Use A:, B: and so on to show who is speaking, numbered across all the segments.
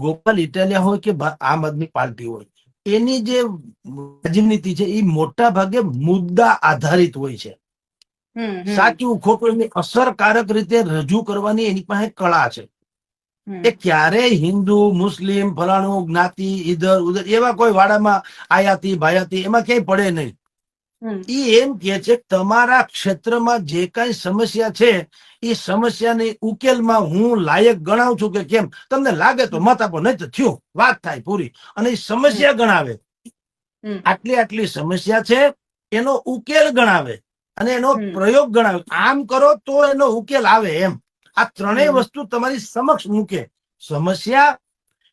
A: ગોપાલ ઇટાલિયા હોય કે આમ આદમી પાર્ટી હોય, એની જે રાજનીતિ છે એ મોટા ભાગે મુદ્દા આધારિત હોય છે. સાચું ખોટું એની અસરકારક રીતે રજૂ કરવાની એની પાસે કળા છે. એ ક્યારેય હિન્દુ મુસ્લિમ ફલાણું જ્ઞાતિ ઈધર ઉધર એવા કોઈ વાડામાં આયાતી ભાયાતી એમાં ક્યાંય પડે નહીં. એ એમ કે છે તમારા ક્ષેત્રમાં જે કઈ સમસ્યા છે એ સમસ્યાની ઉકેલમાં હું લાયક ગણાવું છું કે કેમ, તમને લાગે તો મત આપો, નહીં તો થયું, વાત થાય પૂરી. અને એ સમસ્યા ગણાવે, આટલી આટલી સમસ્યા છે એનો ઉકેલ ગણાવે અને એનો પ્રયોગ ગણાવે. આમ કરો તો એનો ઉકેલ આવે એમ. આ ત્રણેય વસ્તુ તમારી સમક્ષ મૂકે, સમસ્યા,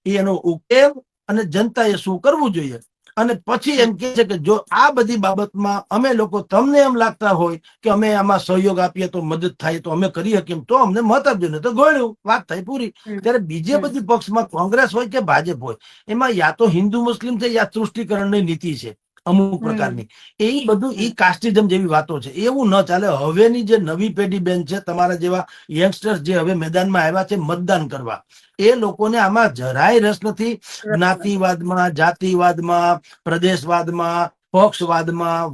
A: એનો ઉકેલ અને જનતાએ શું કરવું જોઈએ. અને પછી એમ કે છે કે જો આ બધી બાબતમાં અમે લોકો તમને એમ લાગતા હોય કે અમે આમાં સહયોગ આપીએ તો મદદ થાય તો અમે કરી શકીએ તો અમને મત આપજો, ને તો ગોળ્યું, વાત થઈ પૂરી. ત્યારે બીજે બધી પક્ષમાં કોંગ્રેસ હોય કે ભાજપ હોય, એમાં યા તો હિન્દુ મુસ્લિમ છે યા તૃષ્ટિકરણની નીતિ છે અમુક પ્રકારની. એ બધું ઈ કાસ્ટિઝમ જેવી વાતો છે, એવું ન ચાલે. હવેની જે નવી પેઢી બેન છે, તમારા જેવા યંગસ્ટર્સ જે હવે મેદાનમાં આવ્યા છે મતદાન કરવા, એ લોકોને આમાં જરાય રસ નથી. જ્ઞાતિવાદમાં, જાતિવાદમાં, પ્રદેશવાદમાં, પક્ષવાદમાં,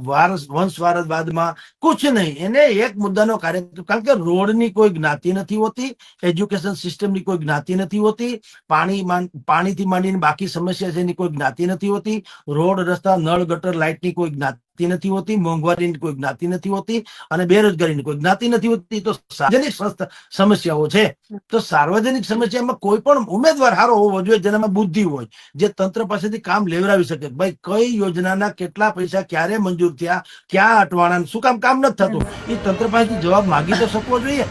A: વંશવાદમાં કુછ નહીં. એને એક મુદ્દાનો કાર્ય, કારણ કે રોડની કોઈ જ્ઞાતિ નથી હોતી, એજ્યુકેશન સિસ્ટમની કોઈ જ્ઞાતિ નથી હોતી, પાણીથી માંડીને બાકી સમસ્યા છે એની કોઈ જ્ઞાતિ નથી હોતી, રોડ રસ્તા નળ ગટર લાઇટની કોઈ જ્ઞાતિ નથી હોતી, મોંઘવારીની કોઈ જ્ઞાતિ નથી હોતી, અને બેરોજગારીની કોઈ જ્ઞાતિ નથી હોતી. તો સાર્વજનિક સમસ્યાઓ છે. તો સાર્વજનિક સમસ્યામાં કોઈ પણ ઉમેદવાર સારો હોવો જોઈએ જેનામાં બુદ્ધિ હોય, જે તંત્ર પાસેથી કામ લેવડાવી શકે. ભાઈ કઈ યોજનાના કેટલા પૈસા ક્યારે મંજૂર થયા, ક્યાં અટવાણા, શું કામ નથી થતું, એ તંત્ર પાસેથી જવાબ માંગી તો શકવો જોઈએ.